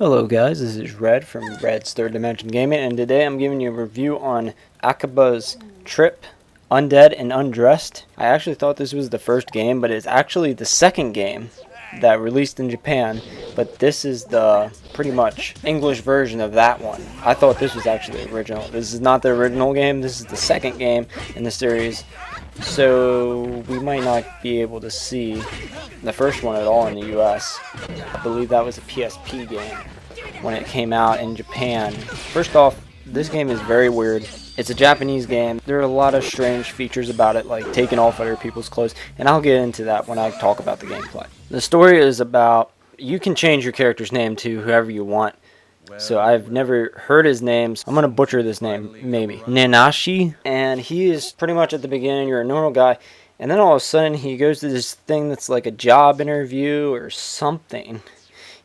Hello guys, this is Red from Red's Third Dimension Gaming, and today I'm giving you a review on Akiba's Trip, Undead and Undressed. I actually thought this was the first game, but it's actually the second game that released in Japan, but this is the pretty much English version of that one. I thought this was actually the original. This is not the original game, this is the second game in the series, so we might not be able to see the first one at all in the US. I believe that was a PSP game when it came out in Japan. First off, this game is very weird. It's a Japanese game. There are a lot of strange features about it, like taking off other people's clothes, and I'll get into that when I talk about the gameplay. The story is about, you can change your character's name to whoever you want. So I've never heard his name, so I'm going to butcher this name, maybe. Nanashi, and he is pretty much at the beginning, you're a normal guy, and then all of a sudden he goes to this thing that's like a job interview or something.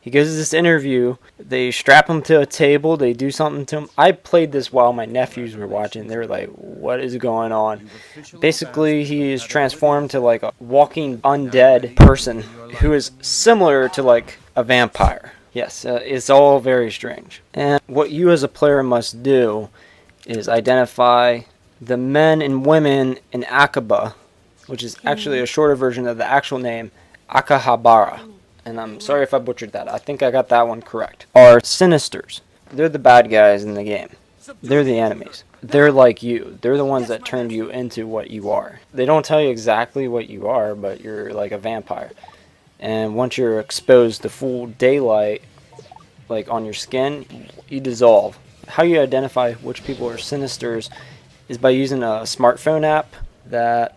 He goes to this interview, they strap him to a table, they do something to him. I played this while my nephews were watching. They were like, what is going on? Basically, he is transformed to like a walking undead person who is similar to like a vampire. Yes, it's all very strange. And what you as a player must do is identify the men and women in Akiba, which is actually a shorter version of the actual name, Akihabara. And I'm sorry if I butchered that. I think I got that one correct. Are Synthisters. They're the bad guys in the game. They're the enemies. They're like you. They're the ones that turned you into what you are. They don't tell you exactly what you are, but you're like a vampire. And once you're exposed to full daylight, like on your skin, you dissolve. How you identify which people are Synthisters is by using a smartphone app that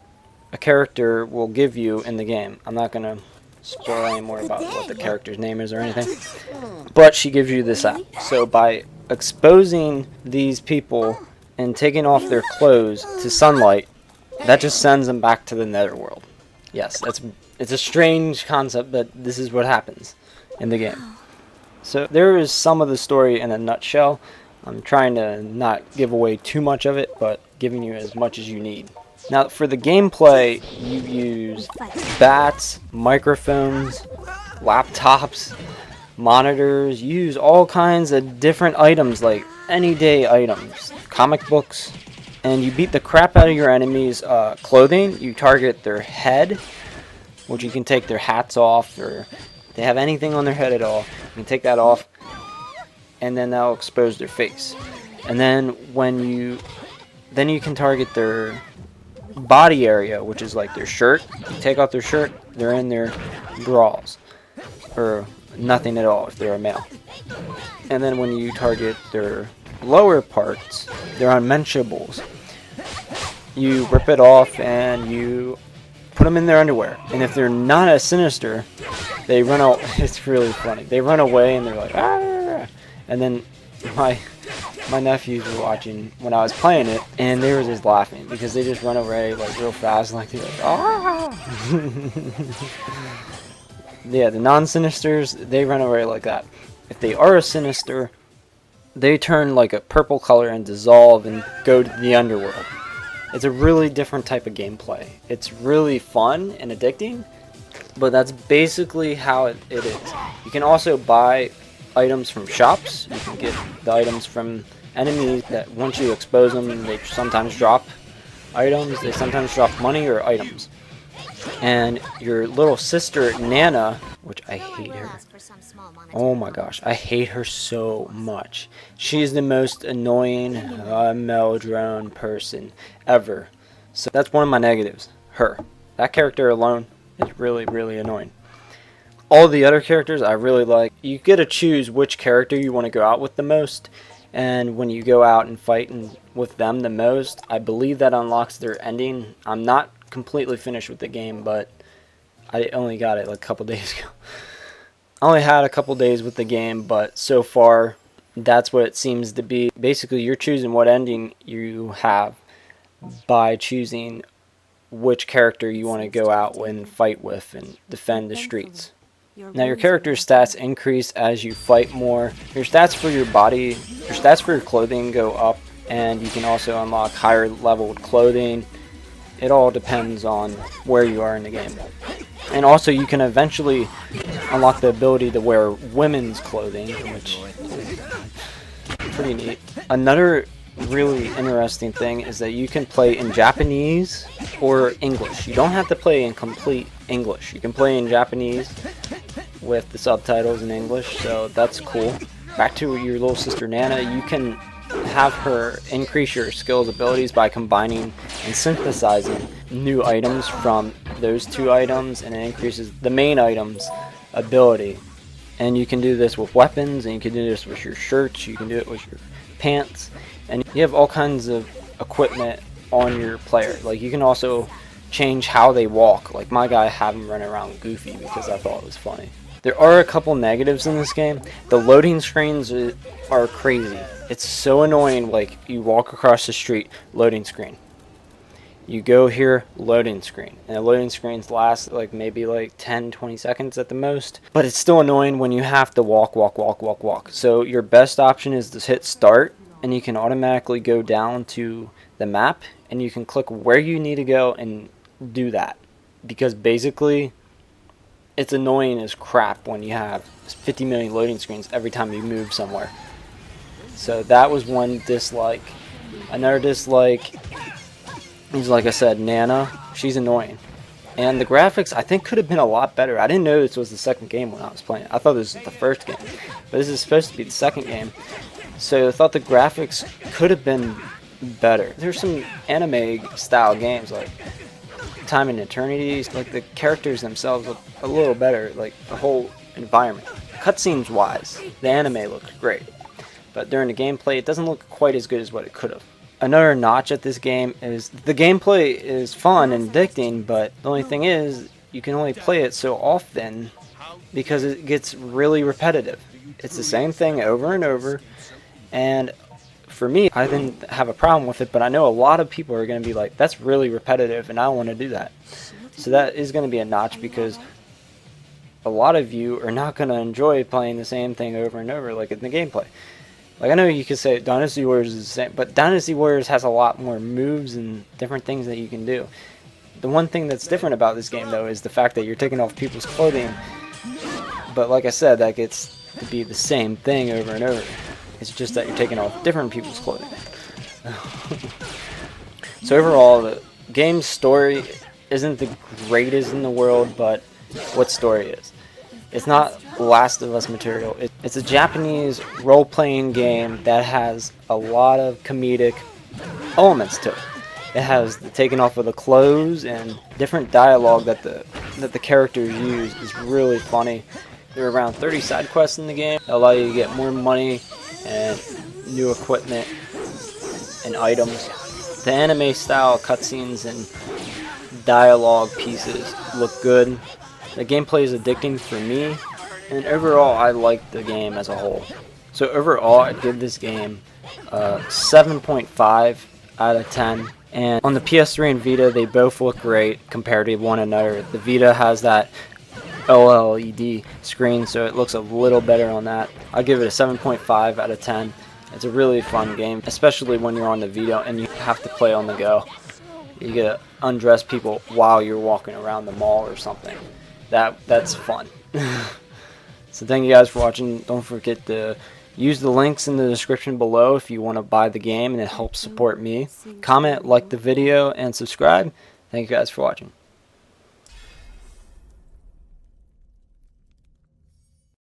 a character will give you in the game. I'm not going to spoil any more about what the character's name is or anything, but she gives you this app. So by exposing these people and taking off their clothes to sunlight, that just sends them back to the netherworld. Yes, it's a strange concept, but this is what happens in the game. So there is some of the story in a nutshell. I'm trying to not give away too much of it, but giving you as much as you need. Now for the gameplay, you use bats, microphones, laptops, monitors. You use all kinds of different items, like any-day items, comic books, and you beat the crap out of your enemies' clothing. You target their head, which you can take their hats off, or if they have anything on their head at all, you can take that off, and then that'll expose their face. And then you can target their body area, which is like their shirt. You take off their shirt, they're in their drawers, or nothing at all if they're a male. And then when you target their lower parts, their unmentionables, you rip it off and you put them in their underwear. And if they're not as sinister, they run out. It's really funny. They run away and they're like, ah! And then my nephews were watching when I was playing it, and they were just laughing because they just run away like real fast, like they're like, ah! Yeah, the non-sinisters, they run away like that. If they are a sinister, they turn like a purple color and dissolve and go to the underworld. It's a really different type of gameplay. It's really fun and addicting, but that's basically how it is. You can also buy items from shops. You can get the items from enemies that once you expose them, they sometimes drop items. They sometimes drop money or items. And your little sister Nana, which I hate her. Oh my gosh, I hate her so much. She is the most annoying male drone person ever. So that's one of my negatives. Her. That character alone is really, really annoying. All the other characters I really like. You get to choose which character you want to go out with the most. And when you go out and fight with them the most, I believe that unlocks their ending. I'm not completely finished with the game, but I only got it like a couple days ago. I only had a couple days with the game, but so far that's what it seems to be. Basically, you're choosing what ending you have by choosing which character you want to go out and fight with and defend the streets. Now your character's stats increase as you fight more. Your stats for your body, your stats for your clothing go up, and you can also unlock higher leveled clothing. It all depends on where you are in the game. And also you can eventually unlock the ability to wear women's clothing, which is pretty neat. Another really interesting thing is that you can play in Japanese or English. You don't have to play in complete English. You can play in Japanese with the subtitles in English, so that's cool. Back to your little sister Nana, you can have her increase your skills abilities by combining and synthesizing new items from those two items, and it increases the main item's ability. And you can do this with weapons, and you can do this with your shirts, you can do it with your pants, and you have all kinds of equipment on your player. Like, you can also change how they walk. Like, my guy had him running around goofy because I thought it was funny. There are a couple negatives in this game. The loading screens are crazy. It's so annoying. Like, you walk across the street, loading screen. You go here, loading screen. And the loading screens last like maybe like 10-20 seconds at the most. But it's still annoying when you have to walk. So your best option is to hit start, and you can automatically go down to the map, and you can click where you need to go and do that. Because basically, it's annoying as crap when you have 50 million loading screens every time you move somewhere. So that was one dislike. Another dislike is, like I said, Nana. She's annoying. And the graphics, I think, could have been a lot better. I didn't know this was the second game when I was playing. I thought this was the first game. But this is supposed to be the second game. So I thought the graphics could have been better. There's some anime-style games, like Time and Eternity. Like, the characters themselves look a little better. Like, the whole environment. Cutscenes wise, the anime looks great. But during the gameplay, it doesn't look quite as good as what it could have. Another notch at this game is the gameplay is fun and addicting, but the only thing is you can only play it so often because it gets really repetitive. It's the same thing over and over, and for me, I didn't have a problem with it, but I know a lot of people are going to be like, that's really repetitive and I don't want to do that. So that is going to be a notch, because a lot of you are not going to enjoy playing the same thing over and over like in the gameplay. Like, I know you could say Dynasty Warriors is the same, but Dynasty Warriors has a lot more moves and different things that you can do. The one thing that's different about this game, though, is the fact that you're taking off people's clothing. But like I said, that gets to be the same thing over and over. It's just that you're taking off different people's clothing. So overall, the game's story isn't the greatest in the world, but what story is? It's not Last of Us material. It's a Japanese role-playing game that has a lot of comedic elements to it. It has the taking off of the clothes, and different dialogue that the characters use is really funny. There are around 30 side quests in the game that allow you to get more money and new equipment and items. The anime-style cutscenes and dialogue pieces look good. The gameplay is addicting for me, and overall I like the game as a whole. So overall, I'd give this game 7.5 out of 10. And on the PS3 and Vita, they both look great compared to one another. The Vita has that OLED screen, so it looks a little better on that. I'll give it a 7.5 out of 10. It's a really fun game, especially when you're on the Vita and you have to play on the go. You get to undress people while you're walking around the mall or something. That's fun. So thank you guys for watching. Don't forget to use the links in the description below if you want to buy the game and it helps support me. Comment, like the video, and subscribe. Thank you guys for watching.